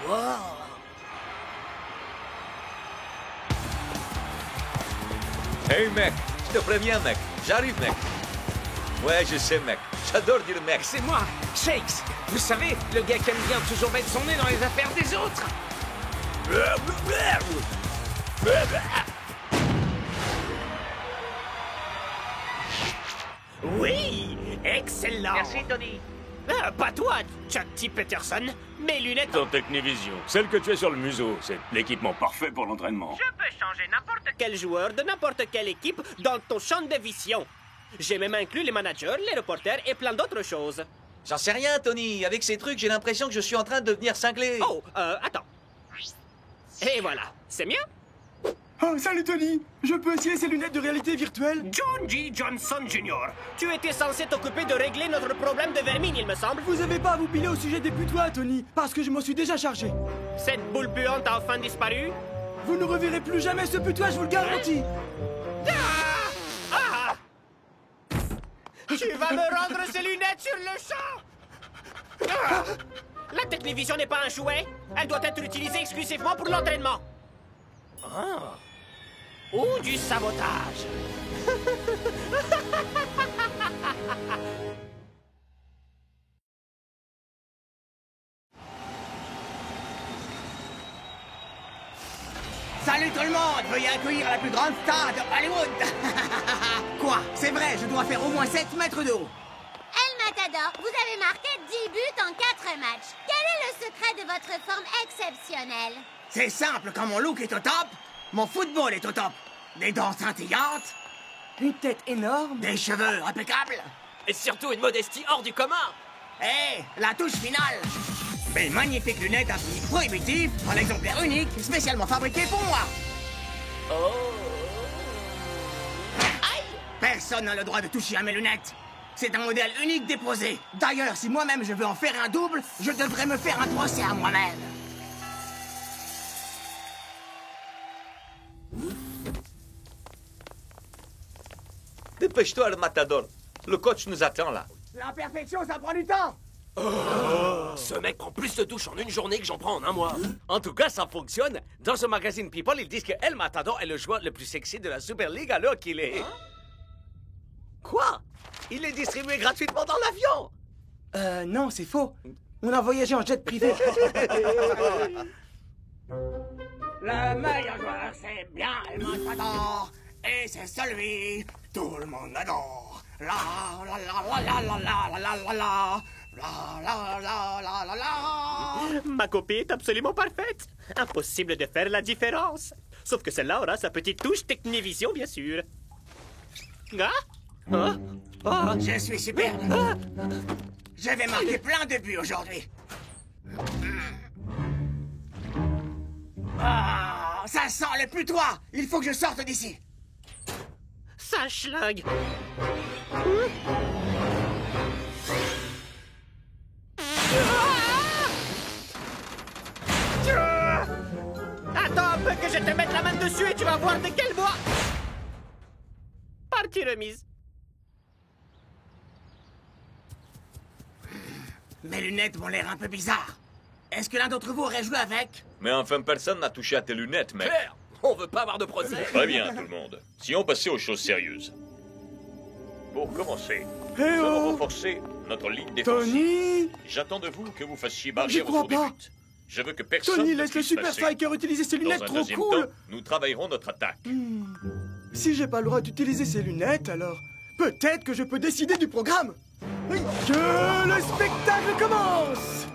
Wow. Hey mec, je te préviens mec, j'arrive mec. Ouais, je sais mec, j'adore dire mec. C'est moi, Shakes. Vous savez, le gars qui aime bien toujours mettre son nez dans les affaires des autres. Oui, excellent. Merci, Tony. Ah, pas toi, Chuck T. Peterson. Mes lunettes... Ton Technivision, celle que tu as sur le museau, c'est l'équipement parfait pour l'entraînement. Je peux changer n'importe Quel joueur de n'importe quelle équipe dans ton champ de vision. J'ai même inclus les managers, les reporters et plein d'autres choses. J'en sais rien Tony, avec ces trucs j'ai l'impression que je suis en train de devenir cinglé. Oh, attends. Et voilà, c'est mieux? Oh, salut Tony! Je peux essayer ces lunettes de réalité virtuelle? John G. Johnson Jr., tu étais censé t'occuper de régler notre problème de vermine, il me semble. Vous avez pas à vous piler au sujet des putois, Tony, parce que je m'en suis déjà chargé. Cette boule puante a enfin disparu? Vous ne reverrez plus jamais ce putois, je vous le garantis! Tu vas me rendre ces lunettes sur le champ! La Technivision n'est pas un jouet. Elle doit être utilisée exclusivement pour l'entraînement. Ou du sabotage. Salut tout le monde! Veuillez accueillir la plus grande star de Hollywood! Quoi? C'est vrai, je dois faire au moins 7 mètres d'eau! El Matador, vous avez marqué 10 buts en 4 matchs. Quel est le secret de votre forme exceptionnelle? C'est simple, quand mon look est au top, mon football est au top. Des dents scintillantes, Une tête énorme? des cheveux impeccables. Et surtout une modestie hors du commun. Et la touche finale! Mes magnifiques lunettes à prix prohibitif, en exemplaire unique, spécialement fabriqué pour moi! Personne n'a le droit de toucher à mes lunettes. C'est un modèle unique déposé. D'ailleurs, si moi-même je veux en faire un double, je devrais me faire un procès à moi-même. Dépêche-toi le matador, le coach nous attend là. La perfection, ça prend du temps! Ce mec prend plus de douches en une journée que j'en prends en un mois. En tout cas, ça fonctionne. Dans ce magazine People, ils disent que El Matador est le joueur le plus sexy de la Super League alors qu'il est... Quoi? Il est distribué gratuitement dans l'avion. Non, c'est faux. On a voyagé en jet privé. Le meilleur joueur, c'est bien El Matador. Et c'est celui tout le monde adore. La la la la la la la la la la. La la la la la la. Ma copie est absolument parfaite. Impossible de faire la différence. Sauf que celle-là aura sa petite touche Technivision, bien sûr. Je suis superbe. Je vais marquer plein de buts aujourd'hui. Ah, ça sent le putois. Il faut que je sorte d'ici. Ça schlingue. Attends un peu que je te mette la main dessus et tu vas voir de quel bois. Partie remise. Mes lunettes m'ont l'air un peu bizarres. Est-ce que l'un d'entre vous aurait joué avec? Mais enfin personne n'a touché à tes lunettes mec. Claire, on veut pas avoir de procès. Très bien tout le monde. Si on passait aux choses sérieuses. Pour commencer, Eh nous allons oh! renforcer notre ligne défensive. J'attends J'attends de vous que vous fassiez J'y barrière crois autour des pas. buts. Je veux que personne Tony, ne laisse le puisse Super passer. Striker utiliser ses Dans lunettes un trop deuxième cool. temps, nous travaillerons notre attaque. Si j'ai pas le droit d'utiliser ces lunettes, alors peut-être que je peux décider du programme. Que le spectacle commence.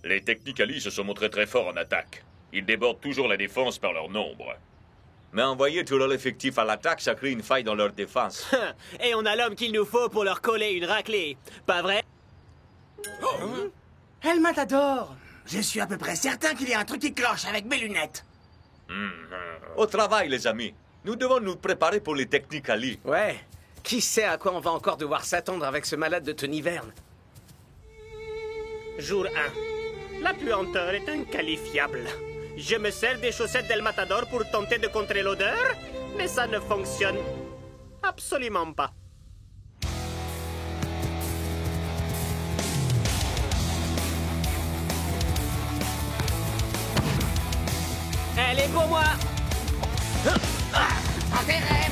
Les Technicali se sont montrés très forts en attaque. Ils débordent toujours la défense par leur nombre. Mais envoyer tout leur effectif à l'attaque, ça crée une faille dans leur défense. Et on a l'homme qu'il nous faut pour leur coller une raclée. Pas vrai? El Matador. Je suis à peu près certain qu'il y a un truc qui cloche avec mes lunettes. Au travail les amis, nous devons nous préparer pour les techniques Ali. Ouais. Qui sait à quoi on va encore devoir s'attendre avec ce malade de Tony Verne? Jour 1. La puanteur est inqualifiable. Je me sers des chaussettes d'El Matador pour tenter de contrer l'odeur, mais ça ne fonctionne absolument pas. Elle est pour moi. En tes rêves.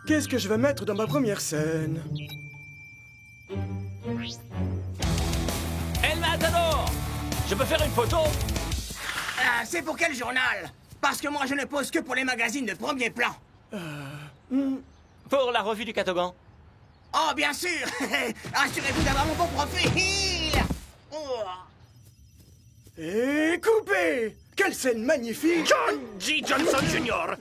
Qu'est-ce que je vais mettre dans ma première scène? El Matador! Je peux faire une photo? C'est pour quel journal? Parce que moi, je ne pose que pour les magazines de premier plan. Pour la revue du Catogan. Oh, bien sûr. Assurez-vous d'avoir mon bon profil. Oh. Et coupé! Quelle scène magnifique! John G. Johnson Jr.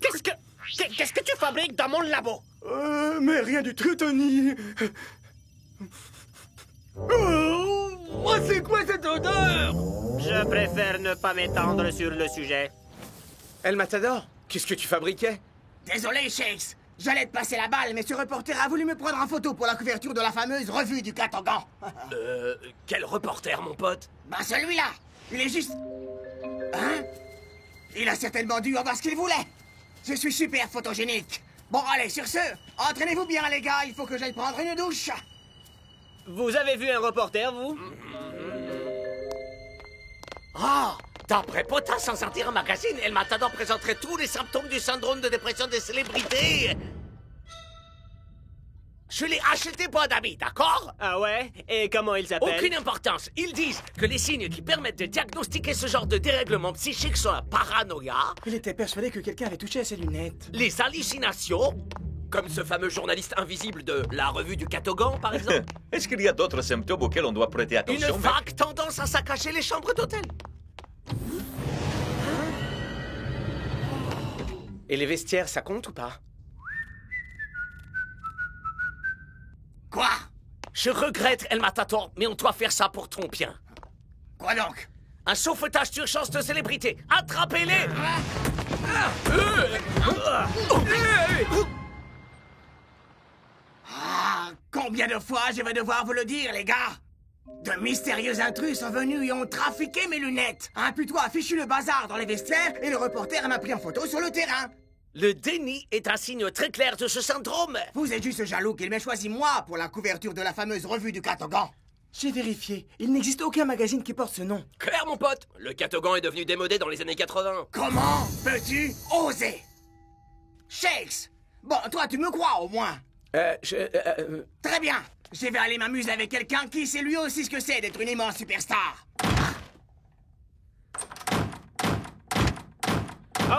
Qu'est-ce que tu fabriques dans mon labo? Mais rien du tout, Tony. Oh, c'est quoi cette odeur? Je préfère ne pas m'étendre sur le sujet. El Matador, qu'est-ce que tu fabriquais? Désolé, Shakes. J'allais te passer la balle, mais ce reporter a voulu me prendre en photo pour la couverture de la fameuse revue du Catogan. Quel reporter, mon pote? Ben celui-là, il est juste... Hein? Il a certainement dû avoir ce qu'il voulait. Je suis super photogénique. Bon, allez, sur ce, entraînez-vous bien, les gars. Il faut que j'aille prendre une douche. Vous avez vu un reporter, vous? Ah! D'après Potas, sans sortir un magazine, El Matador présenterait tous les symptômes du syndrome de dépression des célébrités. Je l'ai acheté, bon ami, d'accord? Ah ouais? Et comment il s'appelle? Aucune importance. Ils disent que les signes qui permettent de diagnostiquer ce genre de dérèglement psychique sont la paranoïa, Il était persuadé que quelqu'un avait touché à ses lunettes. les hallucinations, comme ce fameux journaliste invisible de la revue du Catogan, par exemple, Est-ce qu'il y a d'autres symptômes auxquels on doit prêter une attention, mec? vague tendance à saccager les chambres d'hôtel. Et les vestiaires, ça compte ou pas? Quoi? Je regrette, El Matador, mais on doit faire ça pour ton bien. Quoi donc? Un sauvetage d'urgence de célébrité. Attrapez-les! Ah, combien de fois je vais devoir vous le dire, les gars? De mystérieux intrus sont venus et ont trafiqué mes lunettes. Un putois a fichu le bazar dans les vestiaires et le reporter m'a pris en photo sur le terrain. Le déni est un signe très clair de ce syndrome. Vous êtes juste jaloux qu'il m'ait choisi moi pour la couverture de la fameuse revue du Catogan. J'ai vérifié. Il n'existe aucun magazine qui porte ce nom. Claire, mon pote, le Catogan est devenu démodé dans les années 80. Comment peux-tu oser? Shakes! Bon, toi, tu me crois au moins. Très bien. Je vais aller m'amuser avec quelqu'un qui sait lui aussi ce que c'est d'être une immense superstar.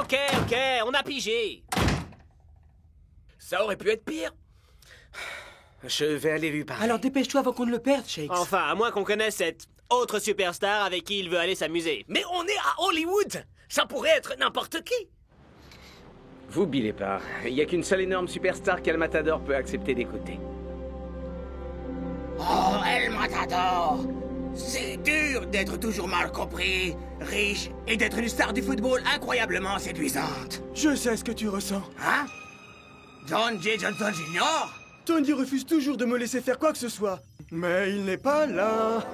Ok, on a pigé. Ça aurait pu être pire. Je vais aller lui parler. Alors dépêche-toi avant qu'on ne le perde, Shakes. Enfin, à moins qu'on connaisse cette autre superstar avec qui il veut aller s'amuser. Mais on est à Hollywood. Ça pourrait être n'importe qui. Vous bilez pas. Il n'y a qu'une seule énorme superstar qu'El Matador peut accepter d'écouter. Oh, El Matador! C'est dur d'être toujours mal compris, riche et d'être une star du football incroyablement séduisante. Je sais ce que tu ressens. Hein? John J. Johnson Jr.? Tony refuse toujours de me laisser faire quoi que ce soit. Mais il n'est pas là.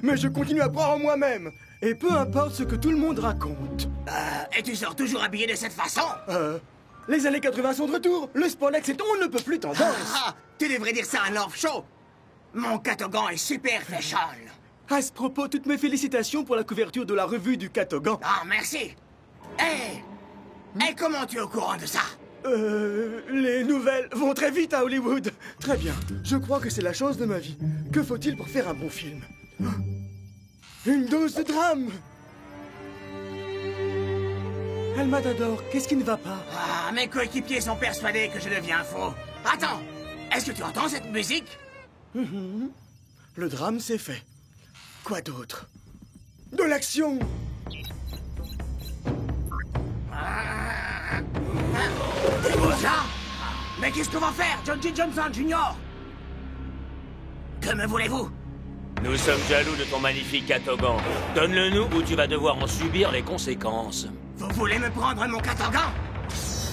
Mais je continue à croire en moi-même. Et peu importe ce que tout le monde raconte. Et tu sors toujours habillé de cette façon? Les années 80 sont de retour. Le Spandex est on ne peut plus tendance. Ah, tu devrais dire ça à North Show. Mon Catogan est super fashion. À ce propos, toutes mes félicitations pour la couverture de la revue du Catogan. Ah, merci. Et comment tu es au courant de ça? Les nouvelles vont très vite à Hollywood. Très bien. Je crois que c'est la chance de ma vie. Que faut-il pour faire un bon film? Une dose de drame. El Matador, qu'est-ce qui ne va pas? Ah, mes coéquipiers sont persuadés que je deviens faux. Attends, est-ce que tu entends cette musique? Le drame, c'est fait. Quoi d'autre? De l'action! Déjà? Mais qu'est-ce qu'on va faire, John J. Johnson Jr.? Que me voulez-vous? Nous sommes jaloux de ton magnifique Catogan. Donne-le-nous ou tu vas devoir en subir les conséquences. Vous voulez me prendre mon Catogan?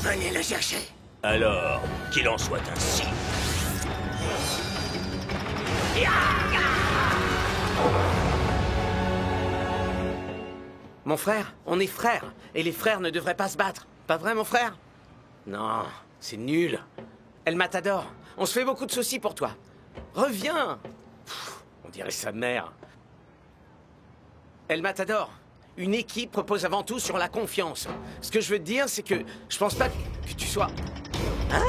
Venez le chercher. Alors, qu'il en soit ainsi. Mon frère, on est frères. Et les frères ne devraient pas se battre. Pas vrai, mon frère? Non, c'est nul. El Matador, on se fait beaucoup de soucis pour toi. Reviens. On dirait sa mère. El Matador, une équipe repose avant tout sur la confiance. Ce que je veux te dire, c'est que je pense pas que tu sois... Hein?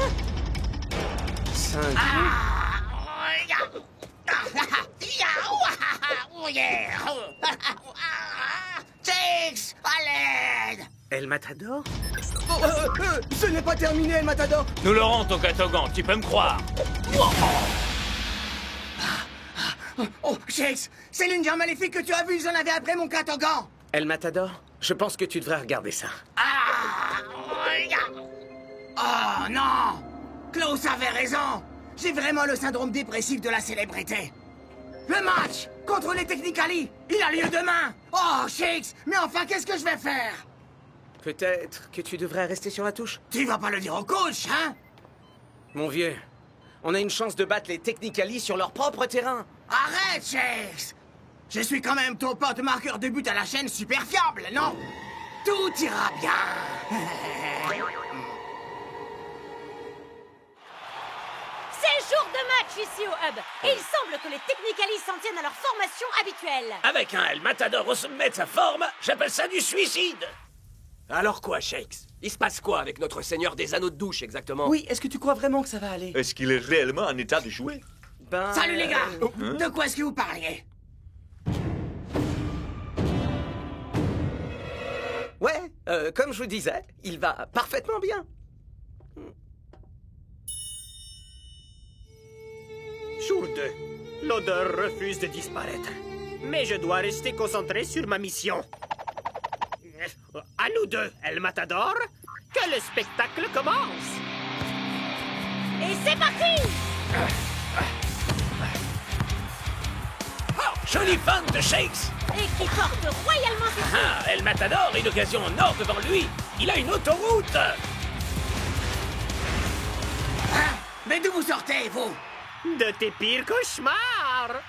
Six, à l'aide! El Matador? Ce n'est pas terminé, El Matador. Nous le rend au Katogan, tu peux me croire. Oh, Shakes, c'est l'une des maléfiques que tu as vues, ils en avaient après mon Katogan. El Matador, je pense que tu devrais regarder ça. Oh non! Klaus avait raison! J'ai vraiment le syndrome dépressif de la célébrité. Le match contre les Technicali, il a lieu demain! Oh, Shakes, mais enfin, qu'est-ce que je vais faire? Peut-être que tu devrais rester sur la touche? Tu vas pas le dire au coach, hein? Mon vieux, on a une chance de battre les Technicali sur leur propre terrain. Arrête, Shakes! Je suis quand même ton pote marqueur de but à la chaîne super fiable, non? Tout ira bien! C'est jour de match ici au Hub. Et il semble que les Technicali s'en tiennent à leur formation habituelle. Avec un El Matador au sommet de sa forme, j'appelle ça du suicide. Alors quoi, Shakes? Il se passe quoi avec notre seigneur des anneaux de douche, exactement? Oui, est-ce que tu crois vraiment que ça va aller? Est-ce qu'il est réellement en état de jouer? Ben... Salut les gars! De quoi est-ce que vous parliez? Ouais, comme je vous disais, il va parfaitement bien. Jour 2. L'odeur refuse de disparaître. Mais je dois rester concentré sur ma mission. À nous deux, El Matador, que le spectacle commence. Et c'est parti! Oh, joli fan de Shakes! Et qui porte royalement ses fruits. Ah, El Matador, une occasion en or devant lui. Il a une autoroute. Hein? Mais d'où vous sortez, vous? De tes pires cauchemars.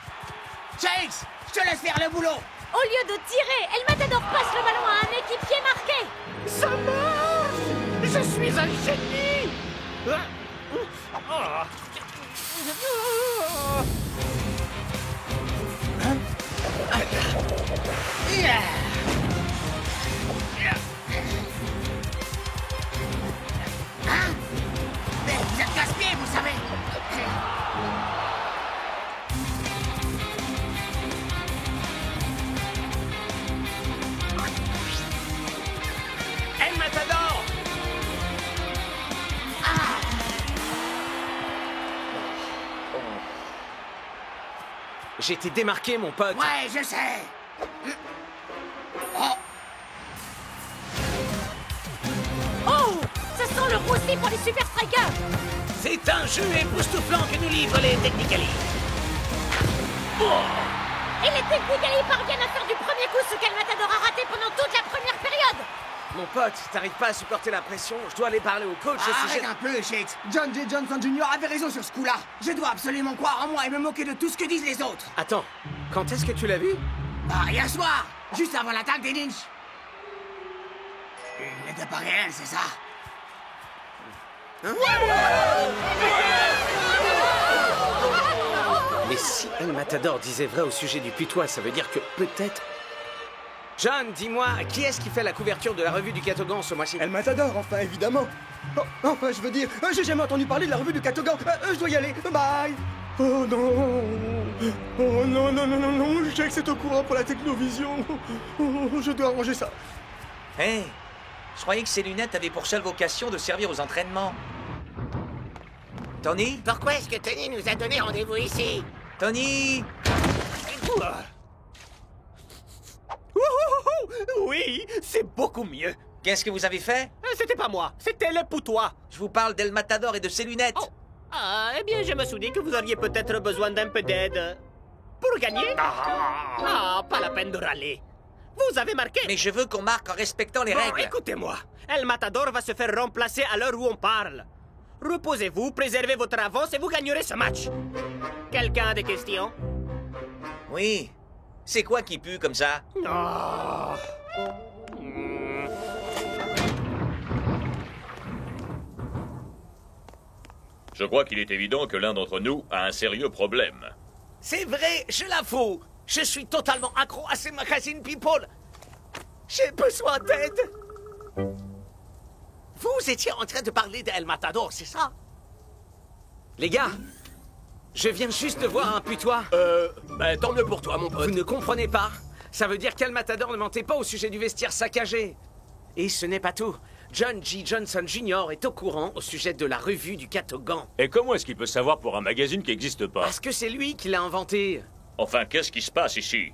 Shakes, je te laisse faire le boulot. Au lieu de tirer, El Matador passe le ballon à un équipier marqué. Ça marche! Je suis un génie! Hein? Mais vous êtes gaspillés, vous savez. El Matador! J'ai été démarqué, mon pote. Ouais, je sais. Oh, Oh! Ça sent le roussi pour les Super Strikers. C'est un jeu époustouflant que nous livrent les Technicali. Et les Technicali parviennent à faire du premier coup ce qu'El Matador a raté pendant toute la première période. Mon pote, t'arrives pas à supporter la pression. Je dois aller parler au coach. au arrête sujet- un peu, Shakes. John J. Johnson Jr. avait raison sur ce coup-là. Je dois absolument croire en moi et me moquer de tout ce que disent les autres. Attends, quand est-ce que tu l'as vu? Bah, hier soir, juste avant l'attaque des Lynch. Il n'était pas réel, c'est ça? Mais si El Matador disait vrai au sujet du putois, ça veut dire que peut-être... John, dis-moi, qui est-ce qui fait la couverture de la revue du Katogan ce mois-ci? El Matador, enfin, évidemment. Oh, enfin, je veux dire, j'ai jamais entendu parler de la revue du Katogan. Je dois y aller. Bye. Oh non. Oh non, non, non, non, non. Je sais que c'est au courant pour la technovision. Oh, je dois arranger ça. Hey, je croyais que ces lunettes avaient pour seule vocation de servir aux entraînements. Tony? Pourquoi est-ce que Tony nous a donné rendez-vous ici? Tony? Oui, c'est beaucoup mieux. Qu'est-ce que vous avez fait? C'était pas moi, c'était le poutois. Je vous parle d'El Matador et de ses lunettes. Oh. Ah, eh bien, je me suis dit que vous auriez peut-être besoin d'un peu d'aide. Pour gagner? Ah, pas la peine de râler. Vous avez marqué. Mais je veux qu'on marque en respectant les Bon, règles. écoutez-moi. El Matador va se faire remplacer à l'heure où on parle. Reposez-vous, préservez votre avance et vous gagnerez ce match. Quelqu'un a des questions? Oui. C'est quoi qui pue comme ça? Oh. Je crois qu'il est évident que l'un d'entre nous a un sérieux problème. C'est vrai, je l'avoue. Je suis totalement accro à ces magazines People. J'ai besoin d'aide. Vous étiez en train de parler d'El Matador, c'est ça? Les gars, je viens juste de voir un putois. Tant mieux pour toi, mon pote. Vous ne comprenez pas? Ça veut dire qu'El Matador ne mentait pas au sujet du vestiaire saccagé. Et ce n'est pas tout. John G. Johnson Jr. est au courant au sujet de la revue du Catogan. Et comment est-ce qu'il peut savoir pour un magazine qui n'existe pas? Parce que c'est lui qui l'a inventé. Enfin, qu'est-ce qui se passe ici?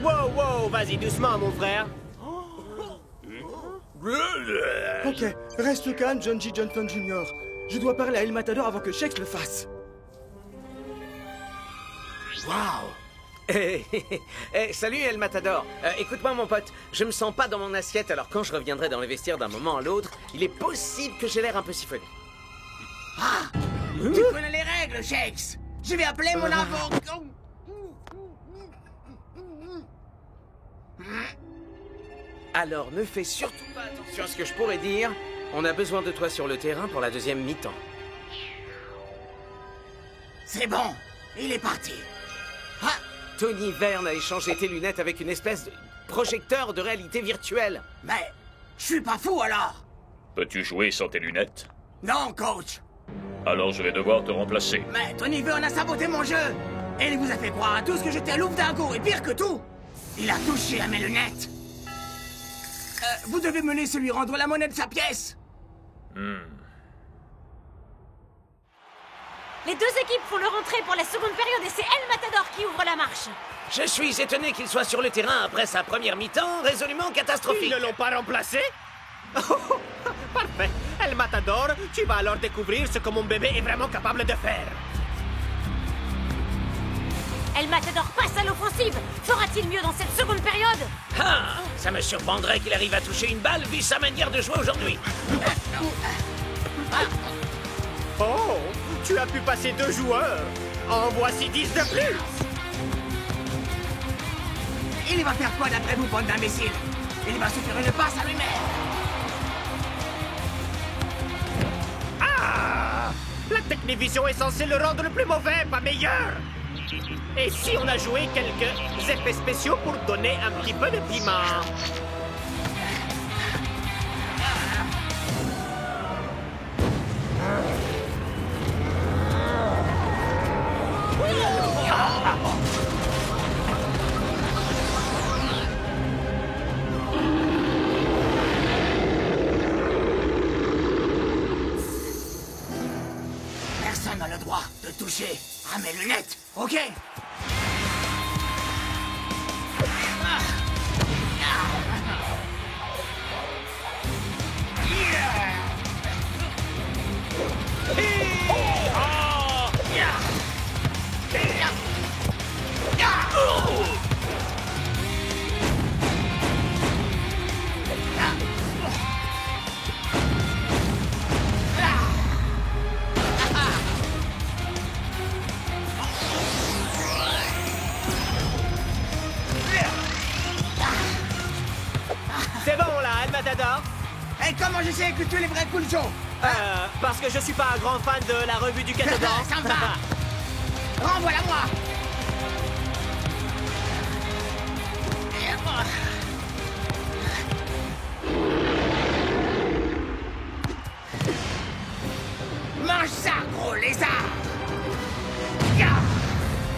Wow, wow, vas-y doucement, mon frère. Ok, reste calme, John G. Johnson Jr. Je dois parler à El Matador avant que Shex le fasse. Salut El Matador. Écoute-moi mon pote, je me sens pas dans mon assiette, alors quand je reviendrai dans le vestiaire d'un moment à l'autre, il est possible que j'ai l'air un peu siphonné. Tu connais les règles, Shex. Je vais appeler mon avocat. Alors ne fais surtout pas attention à ce que je pourrais dire. On a besoin de toi sur le terrain pour la deuxième mi-temps. C'est bon, il est parti. Tony Verne a échangé tes lunettes avec une espèce de projecteur de réalité virtuelle. Mais je suis pas fou alors. Peux-tu jouer sans tes lunettes? Non, coach. Alors je vais devoir te remplacer. Mais Tony Verne a saboté mon jeu. Et il vous a fait croire à tous que j'étais loup dingo. Et pire que tout, il a touché à mes lunettes. Vous devez me laisser lui rendre la monnaie de sa pièce. Les deux équipes font leur entrée pour la seconde période et c'est El Matador qui ouvre la marche. Je suis étonné qu'il soit sur le terrain après sa première mi-temps résolument catastrophique. Ils ne l'ont pas remplacé? Parfait. El Matador, tu vas alors découvrir ce que mon bébé est vraiment capable de faire. El Matador passe à l'offensive. Fera-t-il mieux dans cette seconde période? Ça me surprendrait qu'il arrive à toucher une balle vu sa manière de jouer aujourd'hui. Oh, tu as pu passer 2 joueurs. En voici 10 de plus. Il va faire quoi d'après vous, bande d'imbéciles? Il va se faire une passe à lui-même. La technivision est censée le rendre le plus mauvais, pas meilleur. Et si on a joué quelques effets spéciaux pour donner un petit peu de piment? Personne n'a le droit de toucher à mes lunettes, ok? C'est bon là, El Matador? Et comment je sais que tu es les vrais coups de Joe? Parce que je suis pas un grand fan de la revue du Catogan. Ça me va. Renvoie-la-moi. Mange ça, gros lézard.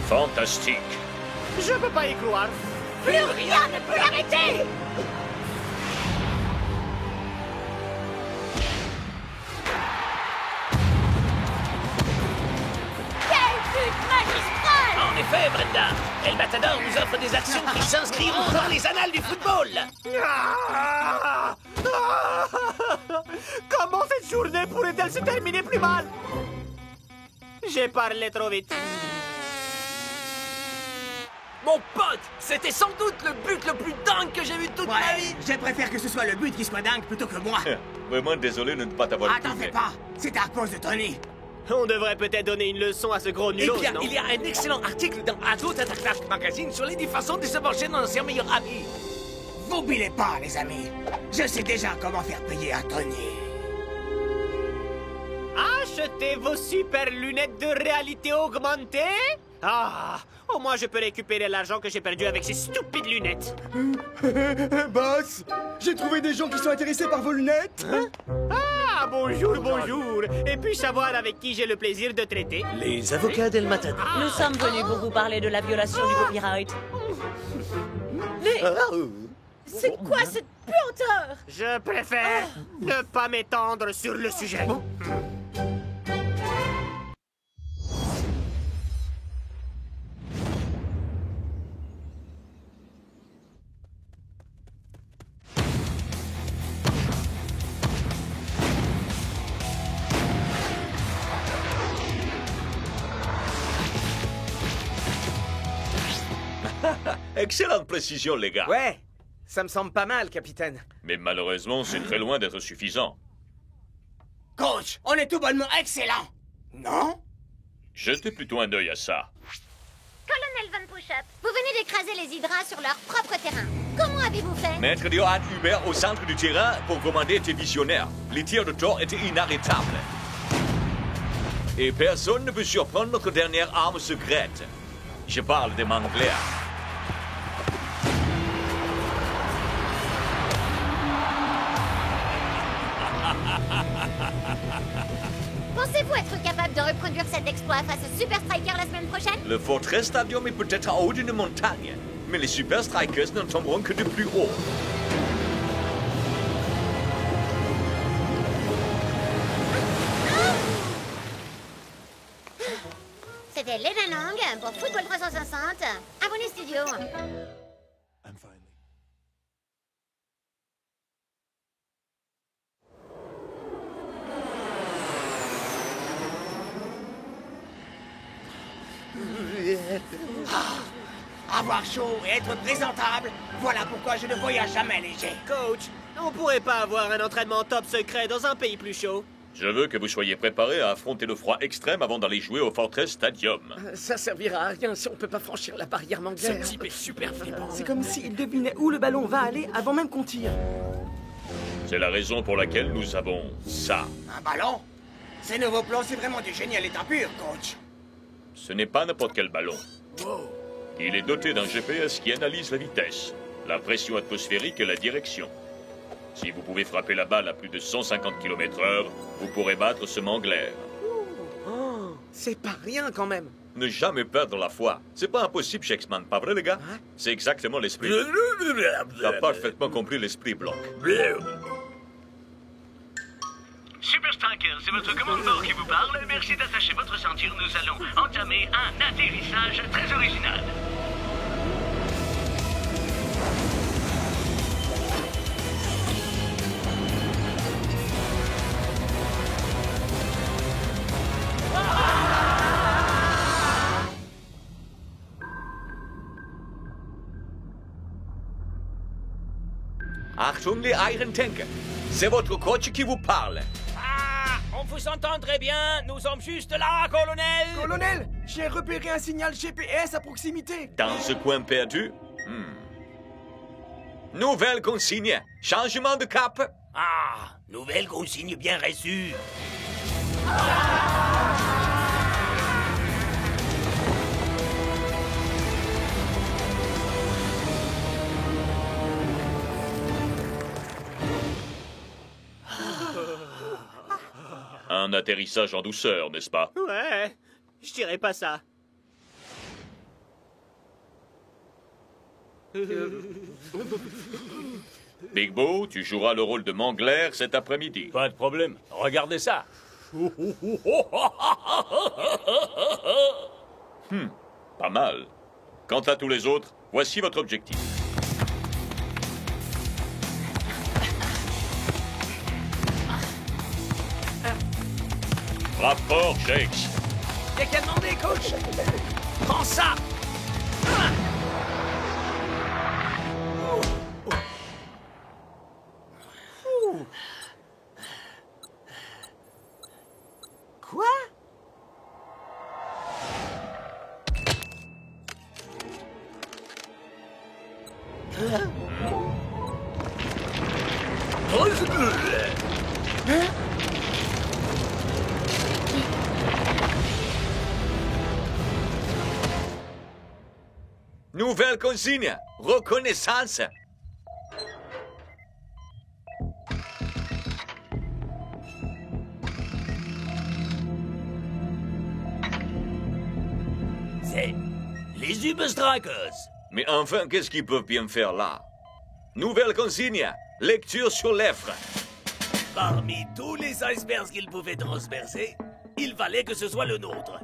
Fantastique. Je peux pas y croire. Plus rien ne peut l'arrêter. Quel but magistral! En effet, Brenda, El Matador nous offre des actions qui s'inscriront dans les annales du football. Comment cette journée pourrait-elle se terminer plus mal? J'ai parlé trop vite. Mon pote, c'était sans doute le but le plus dingue que j'ai vu de toute ma vie. Je préfère que ce soit le but qui soit dingue plutôt que moi. Vraiment désolé de ne pas t'avoir T'en fais pas. C'est à cause de Tony. On devrait peut-être donner une leçon à ce gros Eh nulos, bien, non? il y a un excellent article dans Adult Attack Magazine sur les 10 façons de se venger d'un ancien meilleur ami. Vous bilez pas, les amis. Je sais déjà comment faire payer à Tony. acheté vos super lunettes de réalité augmentée? Ah, au moins je peux récupérer l'argent que j'ai perdu avec ces stupides lunettes. Boss, j'ai trouvé des gens qui sont intéressés par vos lunettes. Ah, bonjour, bonjour. Et puis savoir avec qui j'ai le plaisir de traiter? Les avocats d'El Matador. Nous sommes venus pour vous parler de la violation du copyright. Mais c'est quoi cette puanteur? Je préfère ne pas m'étendre sur le sujet. Excellente précision, les gars. Ouais, ça me semble pas mal, capitaine. Mais malheureusement, c'est très loin d'être suffisant. Coach, on est tout bonnement excellent. Non? Jetez plutôt un œil à ça. Colonel Von Pushup, vous venez d'écraser les hydras sur leur propre terrain. Comment avez-vous fait? Mettre Johan Hubert au centre du terrain pour commander était visionnaire. Les tirs de Thor étaient inarrêtables. Et personne ne peut surprendre notre dernière arme secrète. Je parle des Mangler. Pensez-vous être capable de reproduire cet exploit face aux Super Strikers la semaine prochaine? Le Fortress Stadium est peut-être en haut d'une montagne, mais les Super Strikers ne tomberont que de plus haut. C'était Lena Lang pour Football 360. Abonnez studio. Avoir chaud et être présentable, voilà pourquoi je ne voyage jamais léger. Coach, on pourrait pas avoir un entraînement top secret dans un pays plus chaud? Je veux que vous soyez préparés à affronter le froid extrême avant d'aller jouer au Fortress Stadium. Ça servira à rien si on peut pas franchir la barrière Ce Mangler. type est super flippant. C'est comme s'il devinait où le ballon va aller avant même qu'on tire. C'est la raison pour laquelle nous avons ça. Un ballon? Ces nouveaux plans, c'est vraiment du génie à l'état pur, coach. Ce n'est pas n'importe quel ballon. Il est doté d'un GPS qui analyse la vitesse, la pression atmosphérique et la direction. Si vous pouvez frapper la balle à plus de 150 km/h, vous pourrez battre ce Mangler. Oh, c'est pas rien quand même. Ne jamais perdre la foi. C'est pas impossible, Shakespeare, pas vrai, les gars? C'est exactement l'esprit. T'as parfaitement compris l'esprit, Block. Super Strikers, c'est votre commandant qui vous parle. Merci d'attacher votre ceinture. Nous allons entamer un atterrissage très original. Achtung, les Iron Tanker. C'est votre coach qui vous parle. Ah, on vous entend très bien. Nous sommes juste là, colonel. Colonel, j'ai repéré un signal GPS à proximité. Dans ce coin perdu? Nouvelle consigne. Changement de cap. Ah, nouvelle consigne bien reçue. Un atterrissage en douceur, n'est-ce pas? Ouais, je dirais pas ça. Big Bo, tu joueras le rôle de Mangler cet après-midi. Pas de problème. Regardez ça. Pas mal. Quant à tous les autres, voici votre objectif. Frappe fort, Shakes. Y'a qu'à demander, coach. Prends ça. Quoi? Nouvelle consigne. Reconnaissance. C'est les Super Strikers. Mais enfin, qu'est-ce qu'ils peuvent bien faire là? Nouvelle consigne. Lecture sur l'effre. Parmi tous les icebergs qu'ils pouvaient transpercer, il fallait que ce soit le nôtre.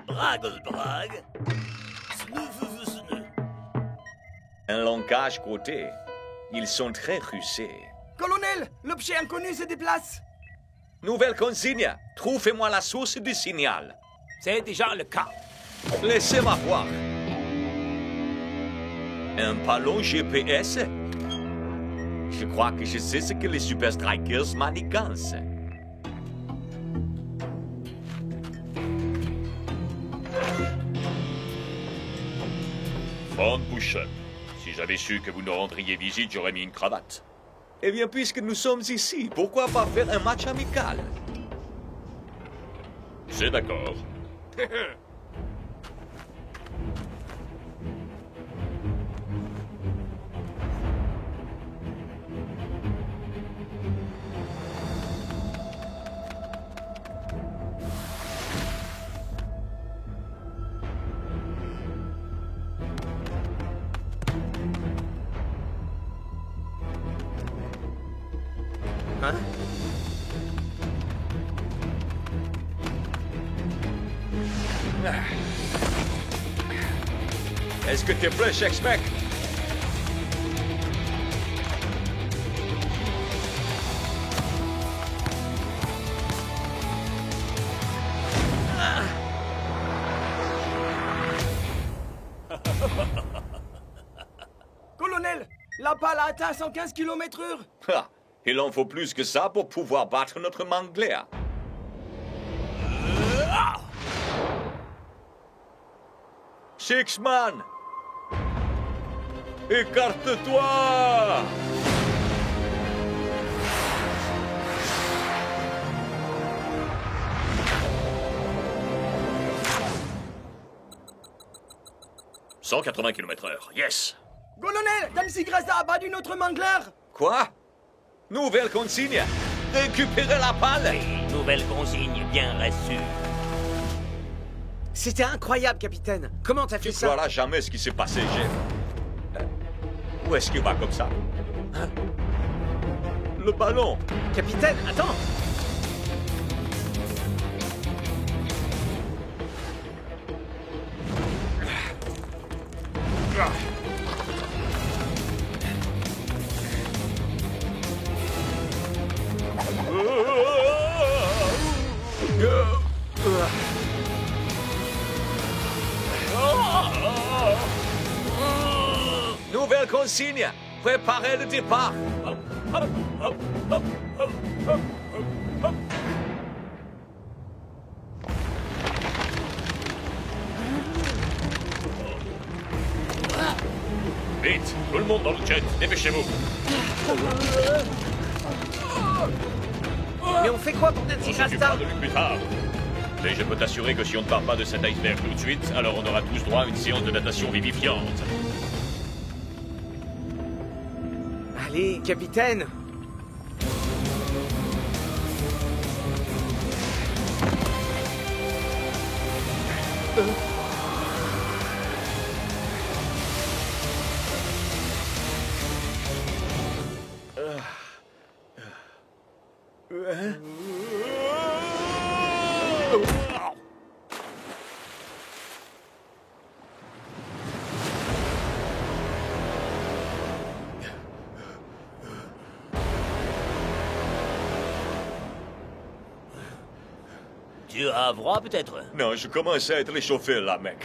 Braggle-brag. Snuf-snuf. Un langage côté. Ils sont très rusés. Colonel, l'objet inconnu se déplace. Nouvelle consigne. Trouvez-moi la source du signal. C'est déjà le cas. Laissez-moi voir. Un ballon GPS? Je crois que je sais ce que les Super Strikers manigancent. Von Buschen, si j'avais su que vous nous rendriez visite, j'aurais mis une cravate. Eh bien, puisque nous sommes ici, pourquoi pas faire un match amical? C'est d'accord. Hein? Est-ce que t'es prêt, Shakespeare? Colonel, la pale a atteint 115 km/h. Ah, il en faut plus que ça pour pouvoir battre notre Mangler. Sixman! Écarte-toi! « 180 km/h, yes! Colonel, Danzigraza a battu notre Mangler. Quoi? Nouvelle consigne! Récupérez la pale! Nouvelle consigne bien reçue. C'était incroyable, capitaine. Comment t'as fait Tu ça? croiras jamais ce qui s'est passé, Jeff. Où est-ce qu'il va comme ça? Hein? Le ballon! Capitaine, attends! Nouvelle consigne! Préparez le départ! Vite, tout le monde dans le jet, dépêchez-vous! Mais on fait quoi pour On Nancy s'occupera Rasta? de lui plus tard. Mais je peux t'assurer que si on ne part pas de cet iceberg tout de suite, alors on aura tous droit à une séance de natation vivifiante. Allez, capitaine! Tu as froid peut-être? Non, je commence à être réchauffé là, mec.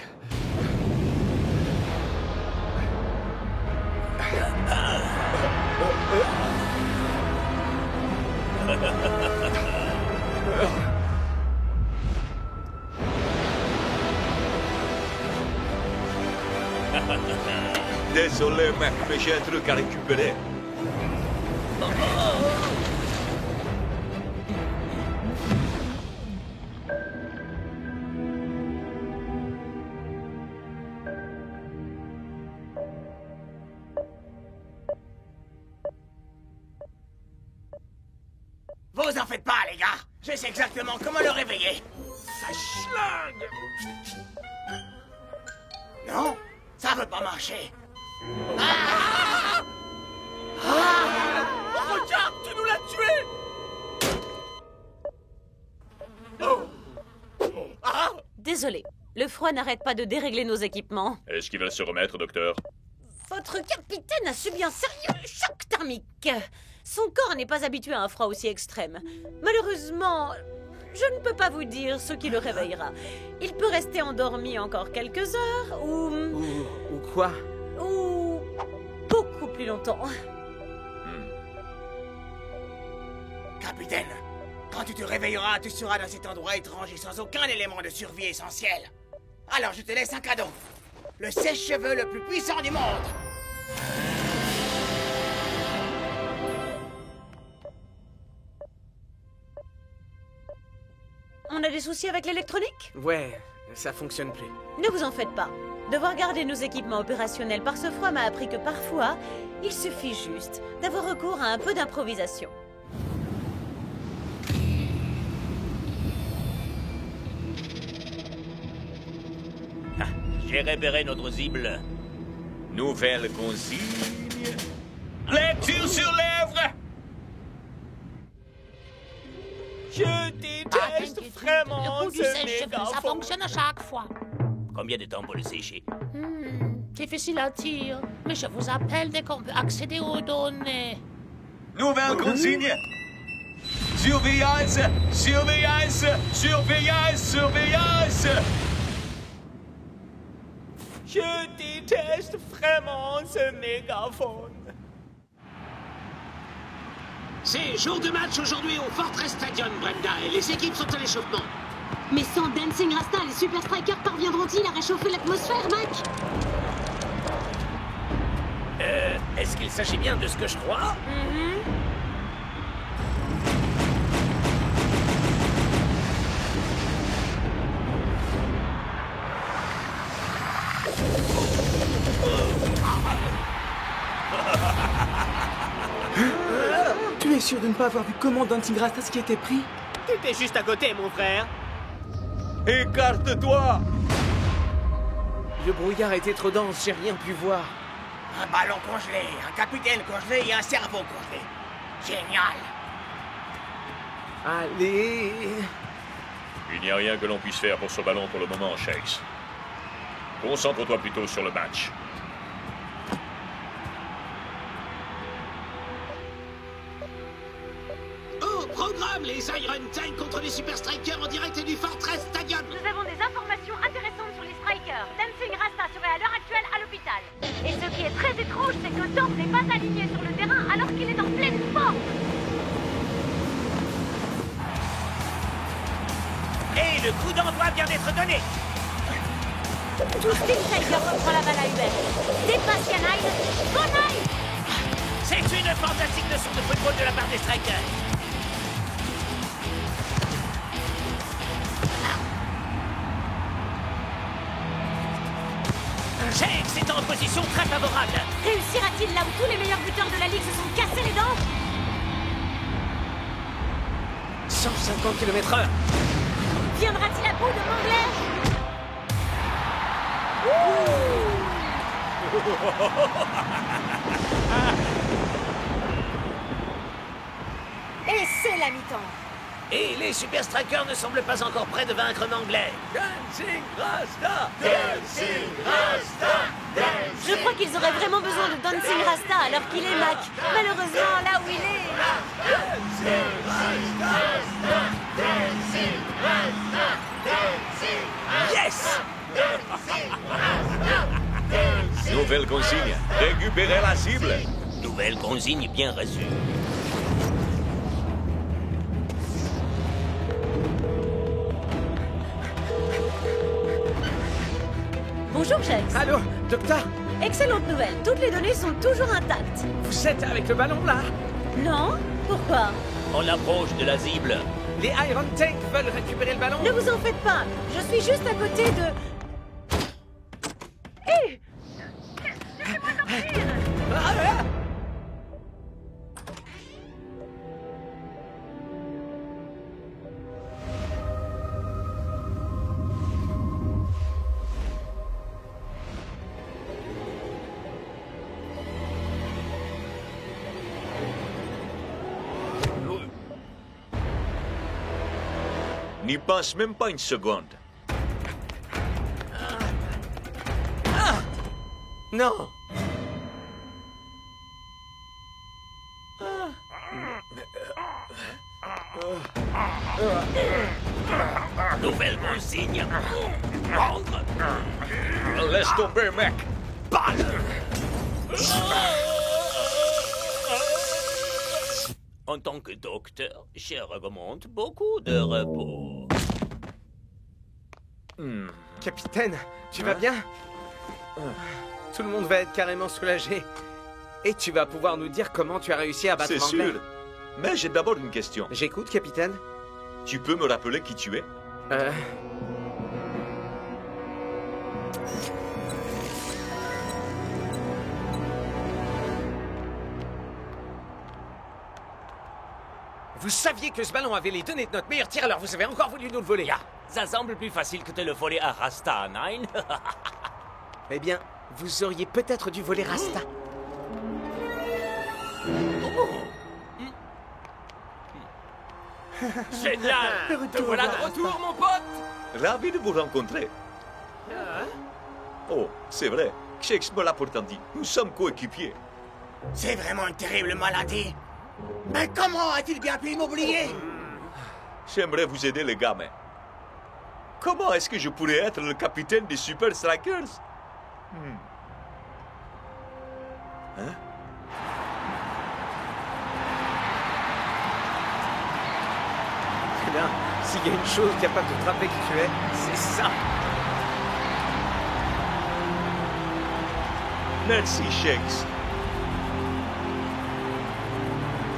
Désolé, mec, mais j'ai un truc à récupérer. vous en faites pas, les gars. Je sais exactement comment le réveiller. Ça schlingue! Non, ça veut pas marcher. Regarde, tu nous l'as tué! Désolé, le froid n'arrête pas de dérégler nos équipements. Est-ce qu'il va se remettre, docteur? Votre capitaine a subi un sérieux choc thermique. Son corps n'est pas habitué à un froid aussi extrême. Malheureusement, je ne peux pas vous dire ce qui le réveillera. Il peut rester endormi encore quelques heures Ou quoi? ou beaucoup plus longtemps. Capitaine, quand tu te réveilleras, tu seras dans cet endroit étrange et sans aucun élément de survie essentiel. Alors je te laisse un cadeau. Le sèche-cheveux le plus puissant du monde. On a des soucis avec l'électronique? Ouais, ça fonctionne plus. Ne vous en faites pas. Devoir garder nos équipements opérationnels par ce froid m'a appris que parfois, il suffit juste d'avoir recours à un peu d'improvisation. J'ai repéré notre cible. Nouvelle consigne. Lecture sur lèvres. Je déteste vraiment Le coup du sèche-cheveux, ça fonctionne à chaque fois. Combien de temps pour le sécher? Difficile à dire, mais je vous appelle dès qu'on peut accéder aux données. Nouvelle consigne. Surveillance, surveillance, surveillance, surveillance. Je déteste vraiment ce mégaphone. C'est jour de match aujourd'hui au Fortress Stadium, Brenda, et les équipes sont à l'échauffement. Mais sans Dancing Rasta, les Super Strikers parviendront-ils à réchauffer l'atmosphère, Mac? Est-ce qu'il s'agit bien de ce que je crois? Tu es sûr de ne pas avoir vu comment Dancing Rasta ce qui était pris? T'étais juste à côté, mon frère. Écarte-toi. Le brouillard était trop dense, j'ai rien pu voir. Un ballon congelé, un capitaine congelé et un cerveau congelé. Génial. Allez. Il n'y a rien que l'on puisse faire pour ce ballon pour le moment, Chase. Concentre-toi plutôt sur le match. Au programme, les Iron Tank contre les Super Strikers en direct du Fortress Stadium. Nous avons des informations intéressantes sur les Strikers. Dancing Rasta serait à l'heure actuelle à l'hôpital. Et ce qui est très étrange, c'est que Thor n'est pas aligné sur le terrain alors qu'il est en pleine forme. Et le coup d'envoi vient d'être donné. Tout Team Tiger reprend la balle à Hubert. Dépasse Yanai. Bonai. C'est une fantastique leçon de football de la part des Strikers. Chase est en position très favorable. Réussira-t-il là où tous les meilleurs buteurs de la ligue se sont cassés les dents? 150 km/h. Viendra-t-il à bout de Mangler? Et c'est la mi-temps. Et les Super Strikers ne semblent pas encore prêts de vaincre Mangler. Dancing Rasta! Dancing Rasta. Je crois qu'ils auraient vraiment besoin de Dancing Rasta alors qu'il est Mac. Malheureusement, là où il est... Yes! Nouvelle consigne. Récupérer la cible. Nouvelle consigne bien reçue. Bonjour, Jax. Allô, docteur? Excellente nouvelle. Toutes les données sont toujours intactes. Vous êtes avec le ballon, là? Non? Pourquoi? On approche de la cible. Les Iron Tank veulent récupérer le ballon? Ne vous en faites pas. Je suis juste à côté de... Hé! Laissez-moi sortir! N'y pense même pas une seconde. Non. Nouvelle consigne. Laisse tomber, mec. En tant que docteur, je recommande beaucoup de repos. Capitaine, tu vas bien? Tout le monde va être carrément soulagé. Et tu vas pouvoir nous dire comment tu as réussi à battre C'est l'anglais. sûr. Mais j'ai d'abord une question. J'écoute, capitaine. Tu peux me rappeler qui tu es? Vous saviez que ce ballon avait les données de notre meilleur tir, alors vous avez encore voulu nous le voler. Ça semble plus facile que de le voler à Rasta, Nine. Eh bien, vous auriez peut-être dû voler Rasta. Génial! Te voilà de retour, mon pote! Ravi de vous rencontrer. Oh, c'est vrai. Shakes me l'a pourtant dit. Nous sommes coéquipiers. C'est vraiment une terrible maladie. Mais comment a-t-il bien pu m'oublier? J'aimerais vous aider, les gars, mais... Comment est-ce que je pourrais être le capitaine des Super Strikers? Hein? Eh bien, s'il y a une chose capable de te rappeler qui tu es, c'est ça. Merci, Shakes.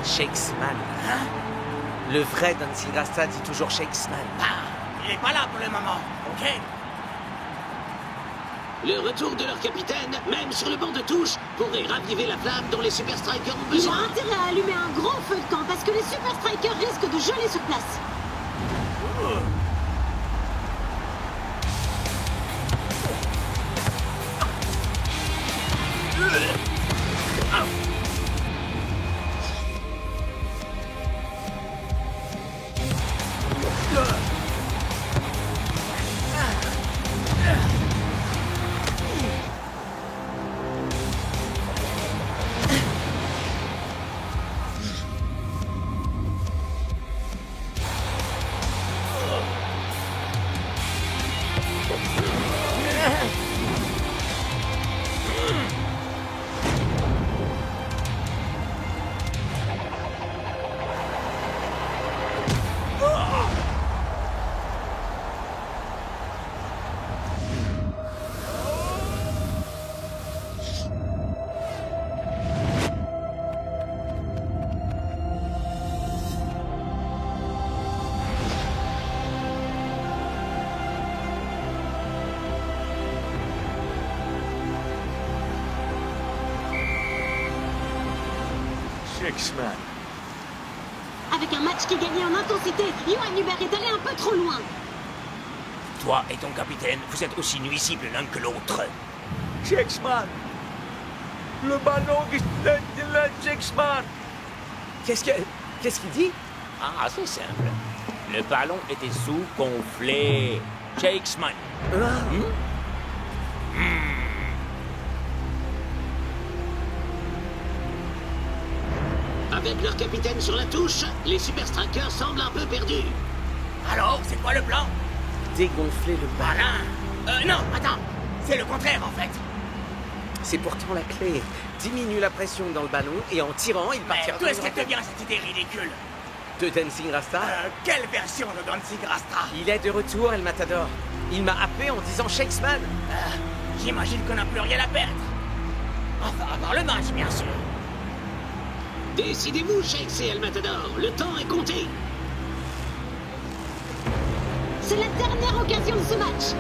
Shakesman. Le vrai Dancing Rasta dit toujours Shakesman. Il est pas là pour le moment, ok? Le retour de leur capitaine, même sur le banc de touche, pourrait raviver la flamme dont les Super Strikers ont Il besoin. a intérêt à allumer un gros feu de camp parce que les Super Strikers risquent de geler sur place. Shakesman. Avec un match qui est gagné en intensité, Johan Hubert est allé un peu trop loin. Toi et ton capitaine, vous êtes aussi nuisibles l'un que l'autre. Shakesman. Le ballon qui de Shakesman. Qu'est-ce qu'il dit? Ah, c'est simple. Le ballon était sous-gonflé. Shakesman. Avec leur capitaine sur la touche, les Super Strikers semblent un peu perdus. Alors, c'est quoi le plan? Dégonfler le ballon. Voilà. Non, attends. C'est le contraire, en fait. C'est pourtant la clé. Diminue la pression dans le ballon et en tirant, il partira... D'où est-ce qu'elle te vient, cette idée ridicule? De Dancing Rasta? Quelle version de Dancing Rasta? Il est de retour, El Matador. Il m'a happé en disant Shakesman. J'imagine qu'on n'a plus rien à perdre. Enfin, à part le match, bien sûr. Décidez-vous, Shakes et El Matador. Le temps est compté. C'est la dernière occasion de ce match.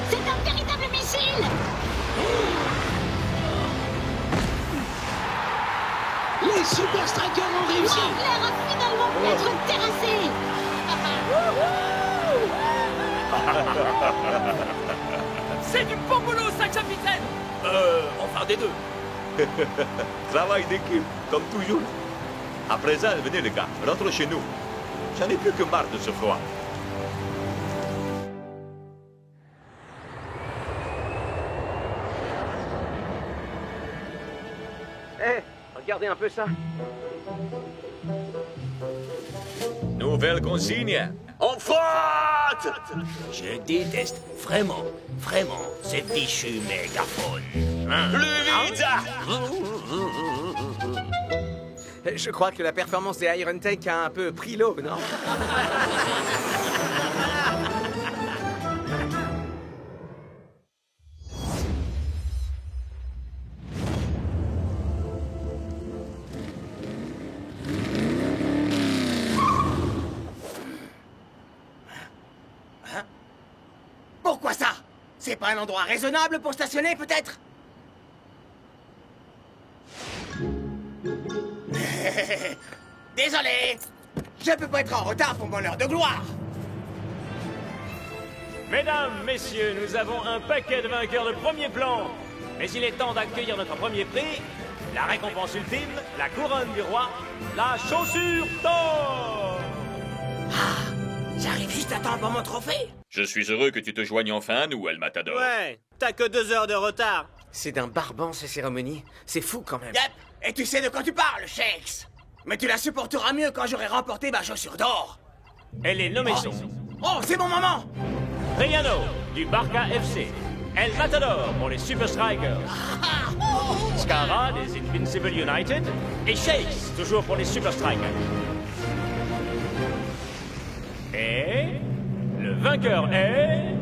C'est un véritable missile. Les Super Strikers ont réussi. L'air a finalement pu être terrassé. C'est du bon boulot, ça, capitaine! Enfin des deux. Travail d'équipe, comme toujours. À présent, venez les gars, rentrons chez nous. J'en ai plus que marre de ce froid. Hé, regardez un peu ça. Nouvelle consigne. En flotte! Je déteste vraiment ces fichus mégaphones. Hein? Plus vite! Je crois que la performance des Iron Tank a un peu pris l'eau, non? Pourquoi ça? C'est pas un endroit raisonnable pour stationner, peut-être? Désolé! Je peux pas être en retard pour mon heure de gloire! Mesdames, messieurs, nous avons un paquet de vainqueurs de premier plan. Mais il est temps d'accueillir notre premier prix, la récompense ultime, la couronne du roi, la chaussure d'or. J'arrive juste à temps pour mon trophée! Je suis heureux que tu te joignes enfin à nous, El Matador. Ouais, t'as que 2 heures de retard. C'est d'un barbant, ces cérémonies. C'est fou, quand même. Yep, et tu sais de quoi tu parles, Shakes! Mais tu la supporteras mieux quand j'aurai remporté ma chaussure d'or! Et les nommés sont... Oh, c'est mon moment! Riano, du Barca FC. El Matador pour les Super Strikers. Scara, des Invincible United. Et Shakes, toujours pour les Super Strikers. Et... le vainqueur est...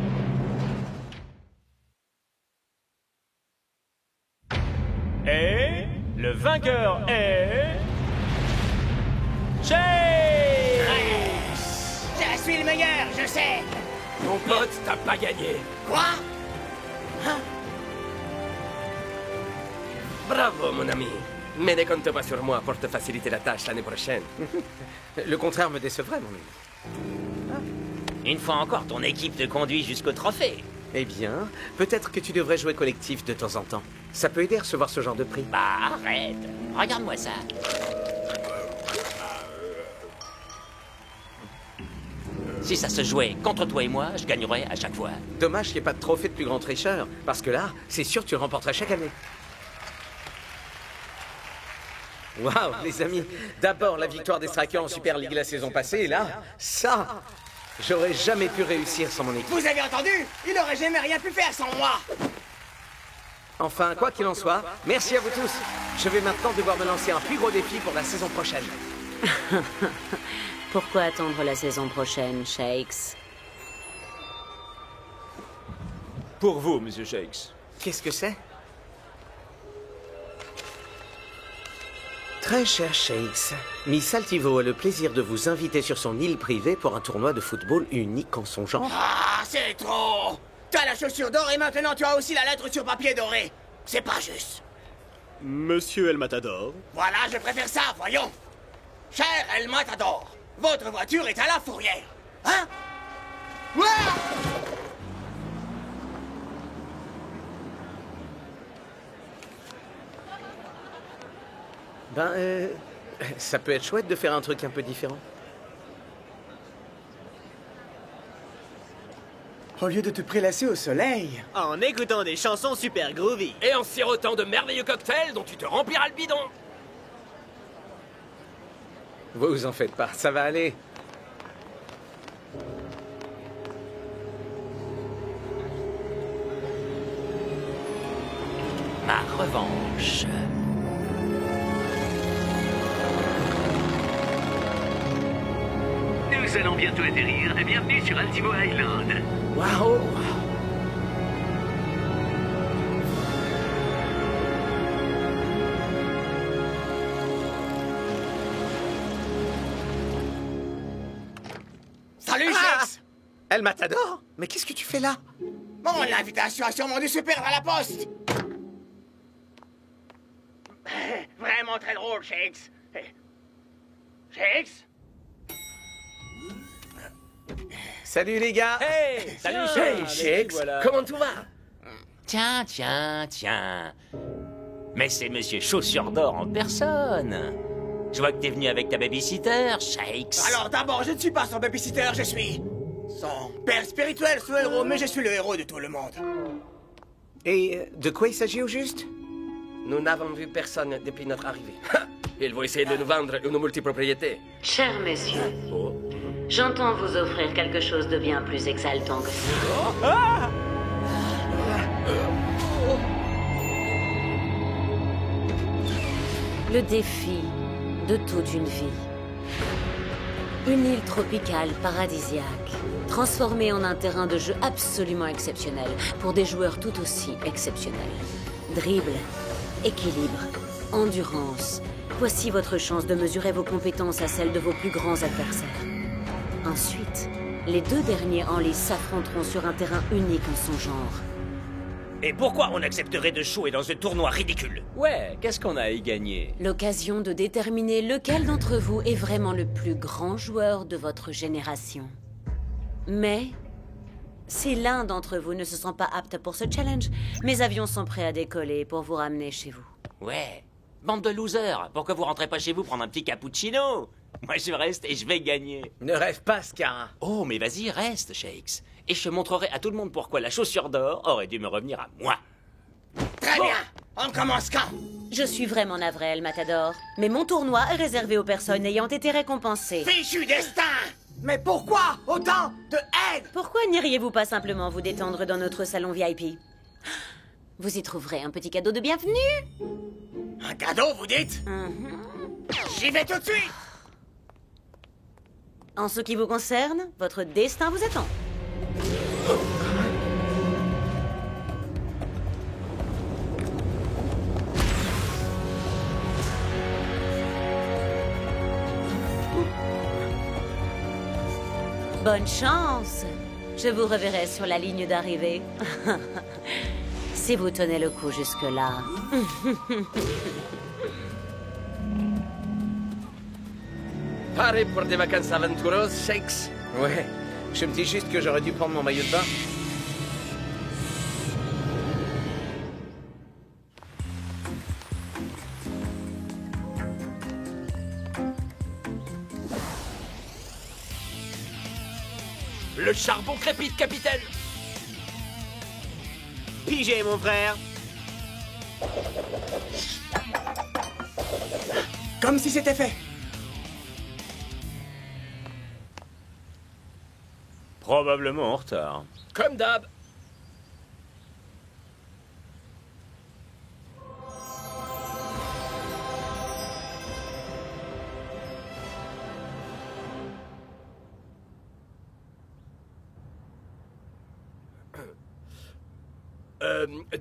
Et... le vainqueur est... Shakes! Je suis le meilleur, je sais! Mon pote, t'as pas gagné. Quoi? Hein? Bravo, mon ami. Mais ne compte pas sur moi pour te faciliter la tâche l'année prochaine. Le contraire me décevrait, mon ami. Une fois encore, ton équipe te conduit jusqu'au trophée. Eh bien, peut-être que tu devrais jouer collectif de temps en temps. Ça peut aider à recevoir ce genre de prix. Bah, arrête. Regarde-moi ça. Si ça se jouait contre toi et moi, je gagnerais à chaque fois. Dommage qu'il n'y ait pas de trophée de plus grand tricheur, parce que là, c'est sûr que tu le remporterais chaque année. Waouh, les amis. D'abord, la victoire des Strikers en Super League la saison passée, et là, ça, j'aurais jamais pu réussir sans mon équipe. Vous avez entendu? Il aurait jamais rien pu faire sans moi! Enfin, quoi qu'il en soit, merci à vous tous. Je vais maintenant devoir me lancer un plus gros défi pour la saison prochaine. Pourquoi attendre la saison prochaine, Shakes? Pour vous, Monsieur Shakes. Qu'est-ce que c'est? Très cher Shakes, Miss Altivo a le plaisir de vous inviter sur son île privée pour un tournoi de football unique en son genre. Ah, c'est trop! T'as la chaussure d'or et maintenant tu as aussi la lettre sur papier doré. C'est pas juste. Monsieur El Matador. Voilà, je préfère ça, voyons. Cher El Matador, votre voiture est à la fourrière. Hein? Ouais! Ben, ça peut être chouette de faire un truc un peu différent. Au lieu de te prélasser au soleil. En écoutant des chansons super groovy. Et en sirotant de merveilleux cocktails dont tu te rempliras le bidon. Vous en faites pas, ça va aller. Ma revanche. Nous allons bientôt atterrir. Bienvenue sur Altivo Island. Waouh! Salut, Shakes! El Matador? Mais qu'est-ce que tu fais là? Bon, l'invitation a sûrement dû se perdre à la poste. Vraiment très drôle, Shakes. Shakes? Salut les gars. Hey, salut, Hey, Shakes, voilà. comment tout va? Tiens. Mais c'est Monsieur Chaussure d'Or en personne. Je vois que t'es venu avec ta babysitter, Shakes. Alors d'abord, je ne suis pas son babysitter, je suis son père spirituel, ce héros, mais je suis le héros de tout le monde. Et de quoi il s'agit au juste? Nous n'avons vu personne depuis notre arrivée. Ils vont essayer de nous vendre une multipropriété. Cher monsieur, j'entends vous offrir quelque chose de bien plus exaltant que ça. Le défi de toute une vie. Une île tropicale paradisiaque, transformée en un terrain de jeu absolument exceptionnel, pour des joueurs tout aussi exceptionnels. Dribble, équilibre, endurance. Voici votre chance de mesurer vos compétences à celles de vos plus grands adversaires. Ensuite, les deux derniers en lice s'affronteront sur un terrain unique en son genre. Et pourquoi on accepterait de jouer dans ce tournoi ridicule? Ouais, qu'est-ce qu'on a à y gagner? L'occasion de déterminer lequel d'entre vous est vraiment le plus grand joueur de votre génération. Mais, si l'un d'entre vous ne se sent pas apte pour ce challenge, mes avions sont prêts à décoller pour vous ramener chez vous. Ouais, bande de losers, pourquoi vous rentrez pas chez vous prendre un petit cappuccino? Moi je reste et je vais gagner. Ne rêve pas, Scar. Oh, mais vas-y, reste, Shakes. Et je montrerai à tout le monde pourquoi la chaussure d'or aurait dû me revenir à moi. Très bien, on commence quand? Je suis vraiment navré, El Matador, mais mon tournoi est réservé aux personnes ayant été récompensées. Fichu destin! Mais pourquoi autant de haine? Pourquoi n'iriez-vous pas simplement vous détendre dans notre salon VIP? Vous y trouverez un petit cadeau de bienvenue. Un cadeau, vous dites? J'y vais tout de suite! En ce qui vous concerne, votre destin vous attend. Bonne chance. Je vous reverrai sur la ligne d'arrivée. Si vous tenez le coup jusque-là. Paré pour des vacances aventureuses, Shakes? Ouais, je me dis juste que j'aurais dû prendre mon maillot de bain. Le charbon crépite, capitaine. Pigé, mon frère. Comme si c'était fait. Probablement en retard. Comme d'hab.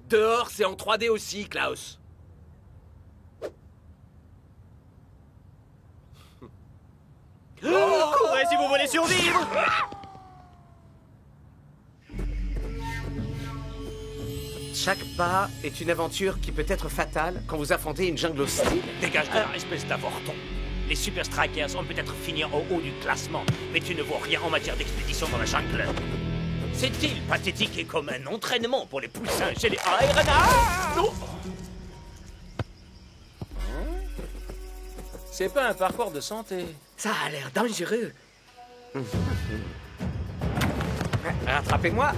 Dehors, c'est en 3D aussi, Klaus. Courez si vous voulez survivre! Chaque pas est une aventure qui peut être fatale quand vous affrontez une jungle hostile. Dégage de là, espèce d'avorton. Les Super Strikers ont peut-être fini au haut du classement, mais tu ne vaux rien en matière d'expédition dans la jungle. C'est-il pathétique et comme un entraînement pour les poussins chez les Ironhearts? C'est pas un parcours de santé. Ça a l'air dangereux. Rattrapez-moi.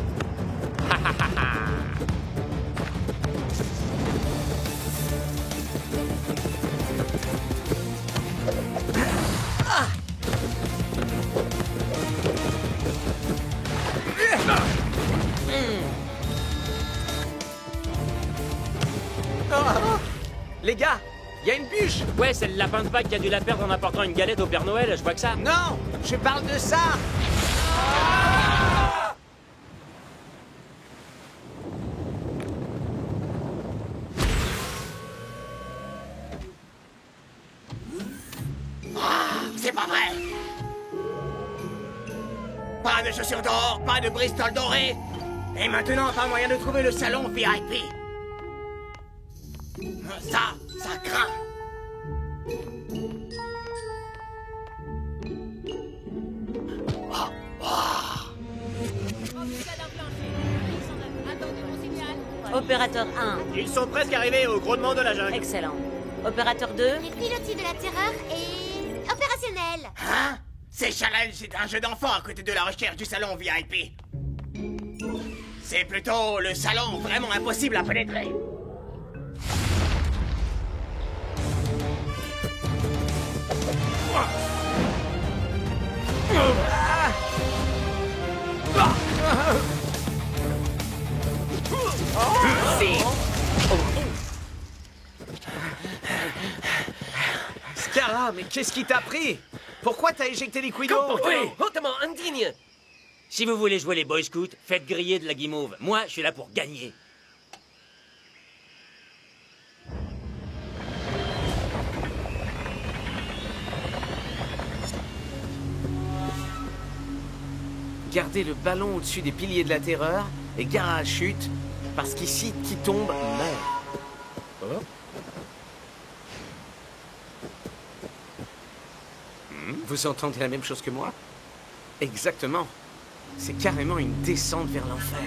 Les gars, il y a une bûche. Ouais, c'est le lapin de Pâques qui a dû la perdre en apportant une galette au Père Noël, je vois que ça. Non, je parle de ça. C'est pas vrai! Pas de chaussures d'or, pas de Bristol doré! Et maintenant, pas moyen de trouver le salon VIP! Ça craint! Opérateur 1. Ils sont presque arrivés au grondement de la jungle. Excellent. Opérateur 2. Les pilotis de la terreur est opérationnel. Hein? Ces challenges, c'est un jeu d'enfant à côté de la recherche du salon VIP. C'est plutôt le salon vraiment impossible à pénétrer. Scara, mais qu'est-ce qui t'a pris? Pourquoi t'as éjecté les Liquido? Hautement indigne. Si vous voulez jouer les Boy Scouts, faites griller de la guimauve. Moi, je suis là pour gagner. Gardez le ballon au-dessus des piliers de la terreur et gare à la chute, parce qu'ici, qui tombe, meurt. Vous entendez la même chose que moi? Exactement. C'est carrément une descente vers l'enfer.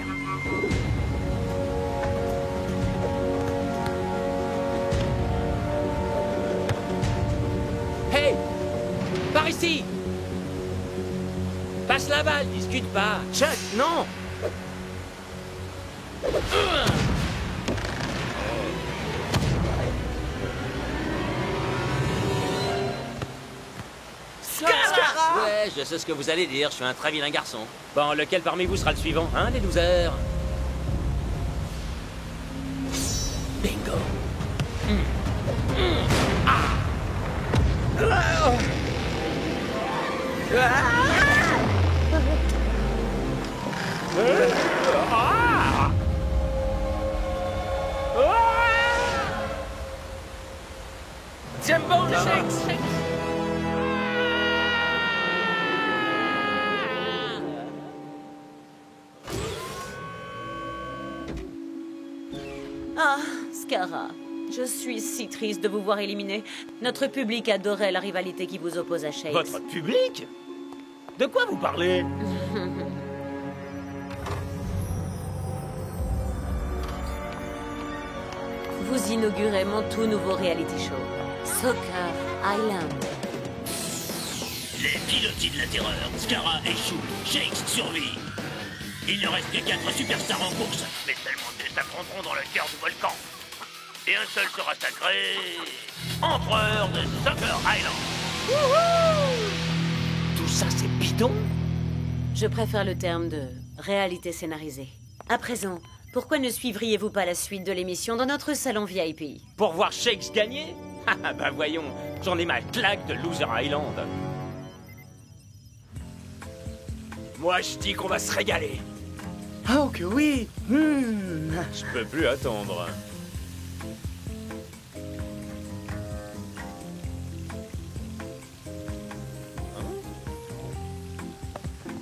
Hey! Par ici! Passe la balle, discute pas. Chuck, non! Scara! Ouais, je sais ce que vous allez dire, je suis un très vilain garçon. Bon, lequel parmi vous sera le suivant, hein, les losers? Bingo! Jumbo Shakes! Ah, Scara, je suis si triste de vous voir éliminé. Notre public adorait la rivalité qui vous oppose à Shakes. Votre public? De quoi vous parlez? Vous inaugurez mon tout nouveau reality show, Soccer Island. Les pilotis de la terreur, Scara échoue, Shakes survit. Il ne reste que 4 superstars en course, mais seulement 2 s'affronteront dans le cœur du volcan. Et un seul sera sacré... Empereur de Soccer Island. Tout ça, c'est bidon? Je préfère le terme de réalité scénarisée. À présent, pourquoi ne suivriez-vous pas la suite de l'émission dans notre salon VIP? Pour voir Shakes gagner? Ah bah voyons, j'en ai ma claque de Loser Island. Moi, je dis qu'on va se régaler. Oh que oui. Je peux plus attendre.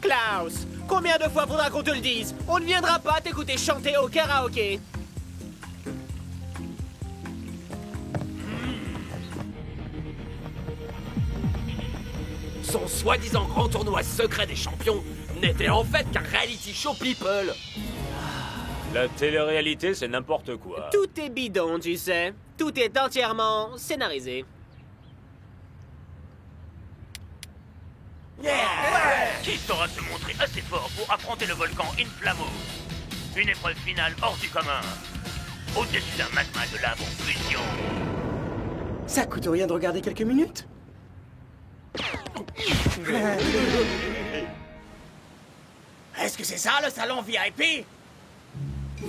Klaus, combien de fois faudra qu'on te le dise? On ne viendra pas t'écouter chanter au karaoké. Son soi-disant grand tournoi secret des champions n'était en fait qu'un reality show people. La télé-réalité, c'est n'importe quoi. Tout est bidon, tu sais. Tout est entièrement scénarisé. Qui saura se montrer assez fort pour affronter le volcan Inflammo? Une épreuve finale hors du commun. Au-dessus d'un magma de lave en fusion. Ça coûte rien de regarder quelques minutes. Est-ce que c'est ça, le salon VIP?